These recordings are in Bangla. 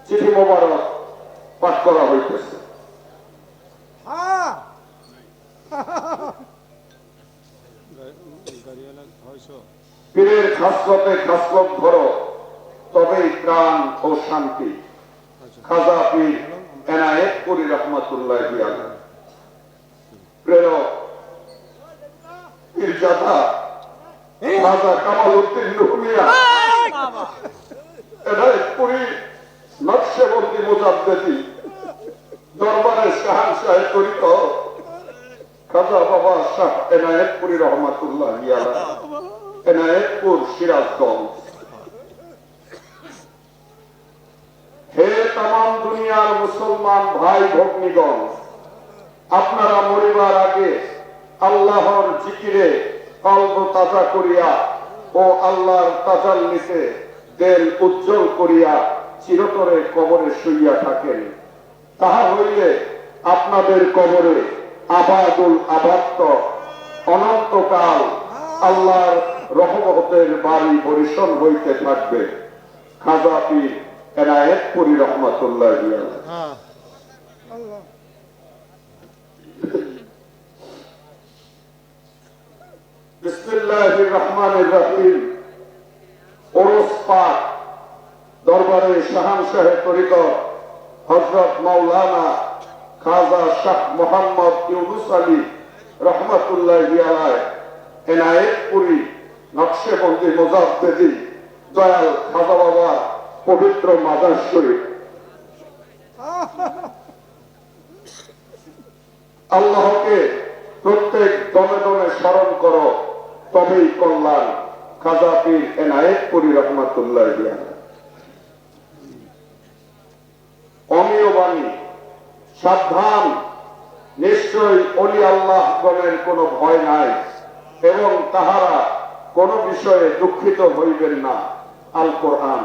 চিঠি মোবারক পাঠ করা হইতেছে। পীরের খাসলতে খাসলত ধরো, তবেই ত্রাণ ও শান্তি। খাজা পীর এনায়েতপুরী রহমাতুল্লাহি আলাইহি। প্রেরক পীরজাদা খাজা কামাল উদ্দিন রুমিয়া এনায়েতপুরী নকশবন্দি মুজাদ্দেদি দরবারে শাহানশাহে তরিকত খাজা বাবা শাহ এনায়েতপুরী রহমাতুল্লাহি আলাইহি, এনায়েতপুর, সিরাজগঞ্জ। হে তামাম দুনিয়ার মুসলমান ভাই ভগ্নীগণ, আপনারা মরিবার আগে আল্লাহর জিকিরে কলব তাজা করিয়া ও আল্লাহর তাজাল্লিতে দিল উজ্জ্বল করিয়া চিরতরে কবরে শুইয়া থাকেন। তাহা হইলে আপনাদের কবরে আবাদুল আবাদ অনন্তকাল আল্লাহর রহমতের বাড়ি বরিশন হইতে থাকবে। খাজা পীর এনায়েতপুরী রহমাতুল্লাহি আলাইহি। বিসমিল্লাহির রহমানির রহিম। ওরস পাক দরবারে শাহানশাহে তরিকত হযরত মাওলানা খাজা শাহ মোহাম্মদ ইউনুস আলী রহমাতুল্লাহি আলাইহি, এনায়েতপুরী নকশবন্দি মুজাদ্দেদি দয়াল খাজা বাবার পবিত্র মাজার শরীফ। আল্লাহকে প্রত্যেক দমে দমে স্মরণ করো, তবেই কল্যাণ। খাজা পীর এনায়েতপুরী রহমাতুল্লাহি আলাইহি। অমীয় বাণী, সাবধান, নিশ্চয়ই ওলি আল্লাহ গণের কোনো ভয় নাই এবং তাহারা কোন বিষয়ে দুঃখিত হইবেন না। আল কোরআন।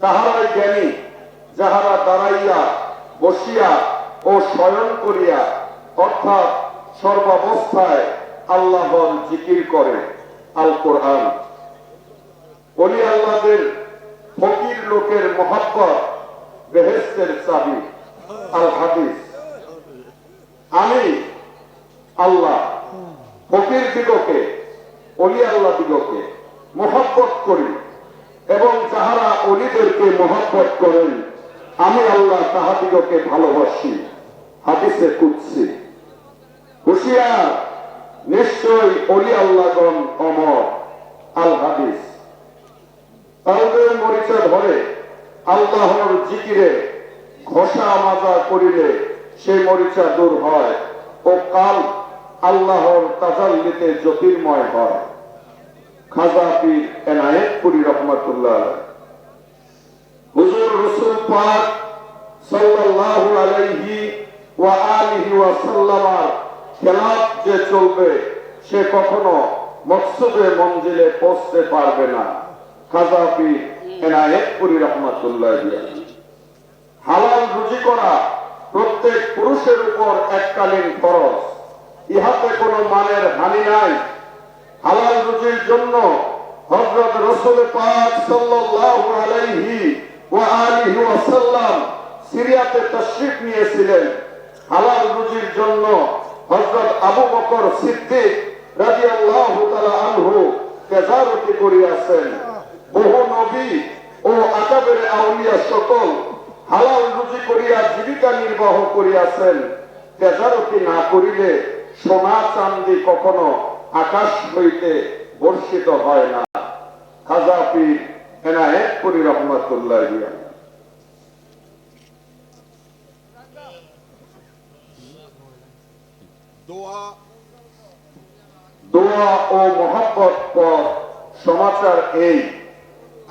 তাহারাই জ্ঞানী, যাহারা দাঁড়াইয়া, বসিয়া ও শয়ন করিয়া অর্থাৎ সর্বাবস্থায় আল্লাহর জিকির করে। আল কোরআন। ওলি আল্লাহদের ফকির লোকের মহব্বত বেহেশতের চাবি। আল হাদিস। আমি আল্লাহ ফকির দিগকে, ওলি আল্লাহ দিগকে মহব্বত করি এবং যাহারা ওলিদেরকে মহব্বত করেন, আমি আল্লাহ তাহাদিগকে ভালোবাসি। হাদিসে কুদসি। হুশিয়ার, নিশ্চয় ওলি আল্লাহগণ অমর। আল হাদিস। তাদের মরিচা ধরে আল্লাহর জিকিরে ঘষা মাজা করিলে সেই মরিচা দূর হয় ও কাল আল্লাহর তাজাল্লিতে জ্যোতির্ময় হয়। খাজা পীর এনায়েতপুরী রহমাতুল্লাহ আলাইহি। হুজুর রাসূল পাক সাল্লাল্লাহু আলাইহি ওয়া আলিহি ওয়া সাল্লামার খেলাফ যে চলবে, সে কখনো মকসুদে মঞ্জিলে পৌঁছতে পারবে না। খাজা পীর এনায়েতপুরী রহমাতুল্লাহি আলাইহি। হালাল রুজি করা প্রত্যেক পুরুষের উপর এককালীন ফরজ। ইহাতে কোনো মানের হানি নাই। হালাল রুজির জন্য হযরত রাসূল পাক সাল্লাল্লাহু আলাইহি ওয়া আলিহি ওয়াসাল্লাম সিরিয়াতে তাশরীফ নিয়েছিলেন। হালাল রুজির জন্য হযরত আবু বকর সিদ্দিক রাদিয়াল্লাহু তাআলা আনহু তেজারতি করিয়াছেন। বহু নবী ও আকাবের আউলিয়া সকল হালাল রুজি করিয়া জীবিকা নির্বাহ করিয়াছেন। তেজারতি না করিলে সোনা চাঁদি কখনো আকাশ হইতে বর্ষিত হয় না। খাজা পীর এনায়েতপুরী রহমাতুল্লাহি আলাইহি। দোয়া ও মহব্বত পর সমাচার এই।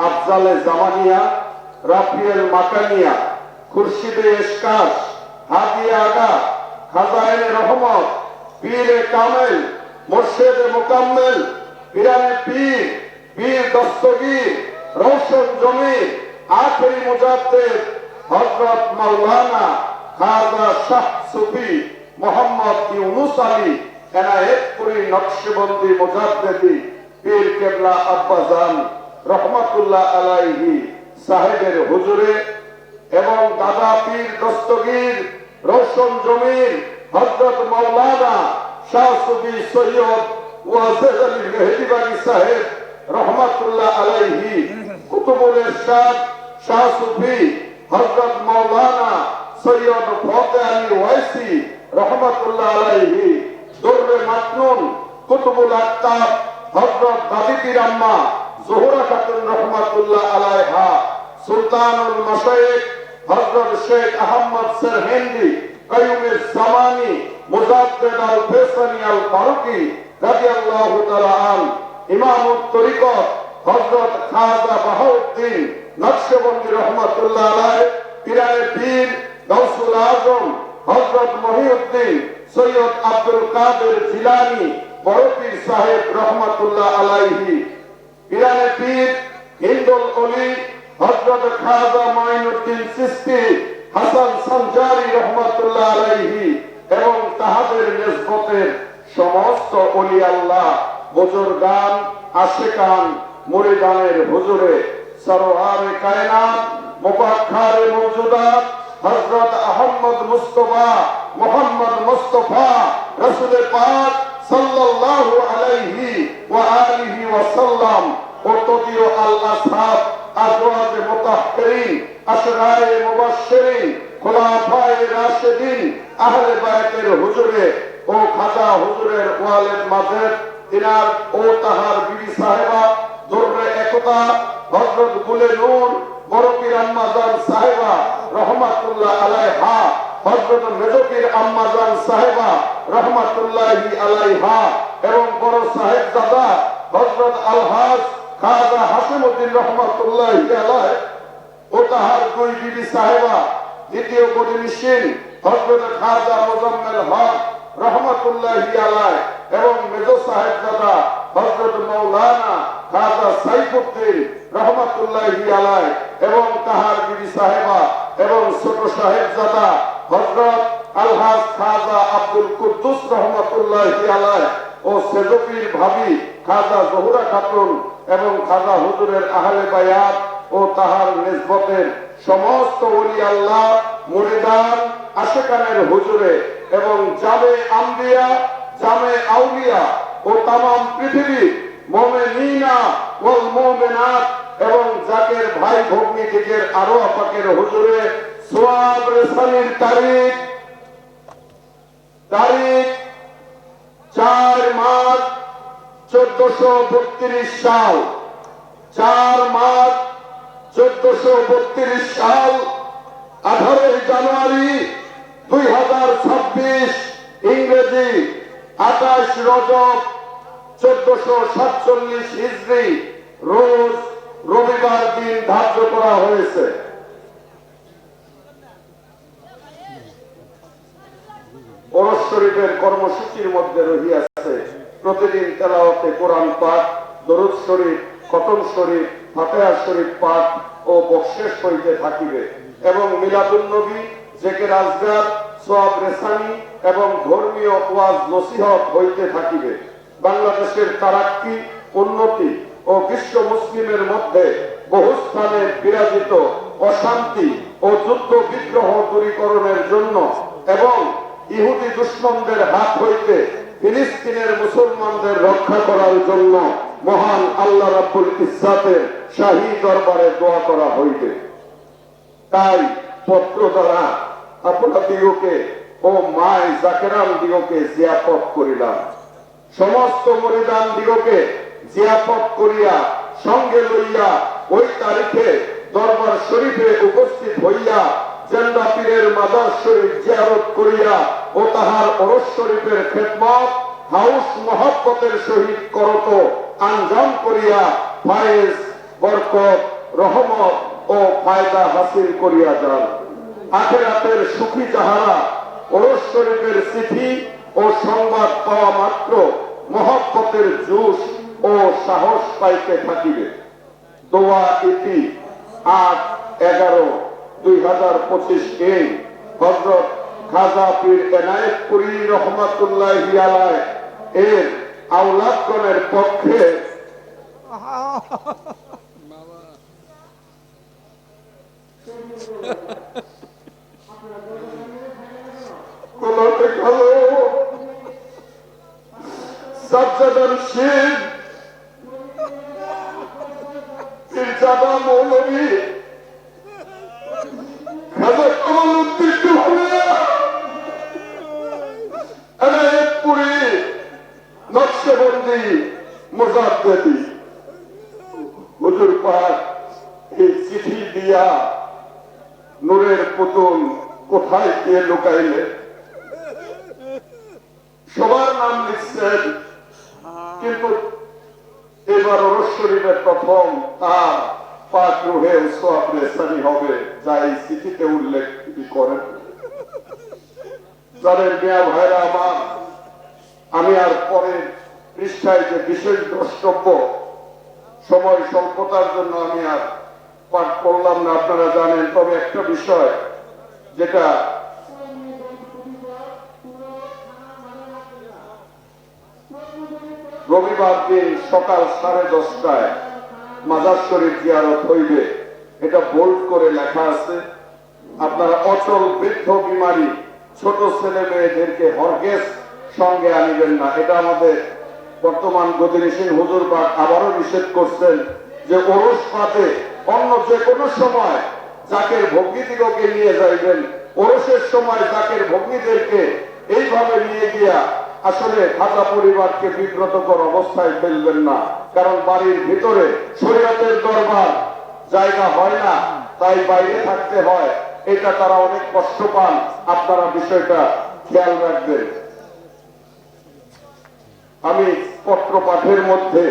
আফজালে জামানিয়া, রাফিয়েল মাকানিয়া, খুরশিদে ইশকাশ, হাদিয়া আগা, খাজাইনে রহমত, পীরে কামেল, মুর্শিদে মুকাম্মেল, পীরানে পীর, পীর দস্তগীর, রওশন জমির, আখেরি মুজাদ্দিদ হযরত মাওলানা খাজা শাহ সুফি মোহাম্মদ ইউনুস আলী এনায়েতপুরী নকশবন্দি মুজাদ্দিদি পীর কেবলা আব্বাজান রহমাতুল্লাহ আলাইহি সাহেবের হুজুরে এবং দাদা পীর দস্তগীর রোশন জমির হযরত মাওলানা শাহ সুফি সৈয়দ ওয়াজেদ আলী মেহেদিবাগী সাহেব রহমাতুল্লাহ আলাইহি, কুতুবুল ইরশাদ শাহ সুফি হযরত মাওলানা সৈয়দ ফতেহ আলী ওয়াইসি রহমাতুল্লাহ আলাইহি, দুররে মাকনুন কুতুবুল আক্তাব হযরত দাদি পীর আম্মা জোহরা খাতুন রহমাতুল্লাহ আলাইহা, সুলতানুল মাশায়েখ হযরত শেখ আহমদ সেরহিন্দি কাইয়ুমের জামানি মুজাদ্দেদ আল ফেসানি আল ফারুকি রাদিয়াল্লাহু তাআলা আন, ইমামুত তরিকত হযরত খাজা বাহাউদ্দিন নকশবন্দি রহমাতুল্লাহ আলাইহি, পীরায়ে পীর গাউসুল আজম হযরত মহিউদ্দিন সৈয়দ আব্দুল কাদের জিলানী বড় পীর সাহেব রহমাতুল্লাহ আলাইহি, পীরায়ে পীর হিন্দুল ওলি হযরত খাজা মাইনুদ্দিন চিশতি হাসান সঞ্জারি রহমাতুল্লাহ আলাইহি এবং তাহাদের নিসবতের সমস্ত ওলি আল্লাহ, বুজুর্গান, আশিকান, মুরিদানের হুজুরে সরওয়ারে কায়নাত মুবাক্কারে মওজুদাত হযরত আহমদ মুস্তাফা মুহাম্মদ মুস্তাফা রাসূল পাক সাল্লাল্লাহু আলাইহি ওয়া আলিহি ওয়া সাল্লাম ও তদীয় আল আসহাব আজওয়াজ মুতাহহিরিন আশরায়ে মুবাশশিরিন খুলাফায়ে রাশিদিন আহলে বায়তের হুজুরে ও খাজা হুজুরের ওয়ালিদ মাঝের তিনার ও তাহার বিবি সাহেবা দুররে একতা হযরত গুলে নূর বড় পীর আম্মা জান সাহেবা রহমাতুল্লাহ আলাইহা, হযরত মেজো পীর আম্মা জান সাহেবা রহমাতুল্লাহি আলাইহা এবং বড় সাহেবজাদা হযরত আলহাজ খাজা হাসিমউদ্দিন রহমাতুল্লাহি আলাইহি ও তাহার দুই বিবি সাহেবা, দ্বিতীয় গদিনিশিন হযরত খাজা মুজাম্মেল হক রহমাতুল্লাহি আলাইহি এবং মেজো সাহেবজাদা হযরত মাওলানা খাজা সাইফুদ্দিন রহমাতুল্লাহি আলাইহি এবং তাহার বিবি সাহেবা এবং ছোট সাহেবজাদা হযরত আলহাজ খাজা আব্দুল কুদ্দুস রহমাতুল্লাহি আলাইহি ও সেজপীর ভাবি খাজা জোহরা খাতুন এবং খাজা হুজুরের আহলে বায়াত ও তাহার নিসবতের সমস্ত ওলি আল্লাহ, মুরিদান, আশিকানের হুজুরে এবং জামে আম্বিয়া, জামে আউলিয়া ও তামাম পৃথিবীর মুমিনিনা ওয়াল মুমিনাত এবং জাকের ভাই ভগ্নী দিকের আরো আপাকের হুজুরে সোয়াব রেসানির তারিখ 4 মার্চ 1432 সাল, 4 মার্চ 1432 সাল, 18 জানুয়ারি 2026 ইংরেজি, 28 রজব 1447 হিজরি রোজ রবিবার দিন ধার্য করা হয়েছে। ওরস শরীফের কর্মসূচির মধ্যে রহিয়াছে প্রতিদিন তেলাওয়াতে কোরআন পাঠ, দরুদ শরীফ, খতম শরীফ, ফাতিহা শরীফ পাঠ ও বকশেশ হইতে থাকিবে এবং মিলাদুন নবী, জিকির আজগার, সওয়াব রেসানি এবং ধর্মীয় ওয়াজ নসিহত হইতে থাকিবে। বাংলাদেশের তারাক্কি, উন্নতি ও বিশ্ব মুসলিমের মধ্যে বহু স্থানে বিরাজিত অশান্তি ও যুদ্ধ বিগ্রহ দূরীকরণের জন্য এবং ইহুদি দুশমনদের হাত হইতে ফিলিস্তিনের মুসলমানদের রক্ষা করার জন্য মহান আল্লাহ রাব্বুল ইজ্জাতের শাহী দরবারে দোয়া করা হইবে। তাই পত্র দ্বারা আপনাদিগকে ও মায় জাকেরাম দিগকে জিয়াফত করিলাম। সমস্ত মুরিদান দিগকে জিয়াফত করিয়া সঙ্গে লইয়া ওই তারিখে দরবার শরীফে উপস্থিত হইয়া জেন্দা পীরের মাজার শরীফ জিয়ারত করিয়া ও তাহার ওরস শরীফের খেদমত হাউস মহব্বতের সহিত করত আঞ্জাম করিয়া ফায়েজ, বরকত, রহমত ও ফায়দা হাসিল করিয়া যান। আখিরাতের সুখী যাহারা ওরস শরীফের চিঠি ও সংবাদ পাওয়া মাত্র মহব্বতের জুস ও সাহস পাইতে থাকিবে। দোয়া ইতি 8/11/2025 হযরত খাজা পীর এনায়েতপুরী রহমাতুল্লাহি আলাইহি এর আওলাদগণের পক্ষে কোলাতে কালো সাজ্জাদার শিব পীরজাদা মৌলভী খাজা কামাল উদ্দিন এনায়েতপুরী নকশবন্দি মুজাদ্দেদি হুজুর পাক এই চিঠি দিয়া নূরের পুতুল কোথায় গিয়ে লুকাইলে সবার নাম লিখছেন, কিন্তু এবার ওরস শরীফের প্রথম তার পাক রুহে উসওয়াত রেসানি হবে, যা এই চিঠিতে উল্লেখ করেন। যাদের মিয়া ভাইরা আমার, আমি আর পরে পৃষ্ঠায় যে বিশেষ দ্রষ্টব্য সময় স্বল্পতার জন্য আমি আর পাঠ করলাম না, আপনারা জানেন। তবে একটা বিষয় যেটা রবিবার দিন সকাল 10:30টায় মাজার শরীফ জিয়ারত হইবে, এটা বোল্ড করে লেখা আছে। আপনারা অচল বৃদ্ধ বিমারী ছোট ছেলে মেয়েদেরকে হরগেস সঙ্গে আনিবেন না। এটা আমাদের বর্তমান গদিনিসীন হুজুর পাক আবারও নিষেধ করছেন যে ওরস পাতে অন্য যে কোনো সময় জাকের ভগ্নীদিগকে নিয়ে যাইবেন, ওরসের সময় জাকের ভগ্নীদেরকে এইভাবে নিয়ে গিয়া আসলে খাজা পরিবারকে বিব্রতকর অবস্থায় ফেলবেন না। কারণ বাড়ির ভিতরে শরীয়তের দরবার জায়গা হয় না, তাই বাইরে থাকতে হয়। এটা তারা অনেক কষ্ট পান, আপনারা বিষয়টা খেয়াল রাখবেন। আমি পত্র পাঠের মধ্যে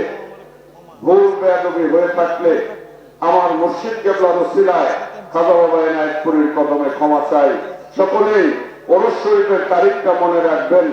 ভুল বেয়াদবি হয়ে থাকলে আমার মুর্শিদ কেবলার ওসিলায় খাজা বাবা এনায়েতপুরীর কদমে ক্ষমা চাই। সকলেই ওরস শরীফের তারিখটা মনে রাখবেন।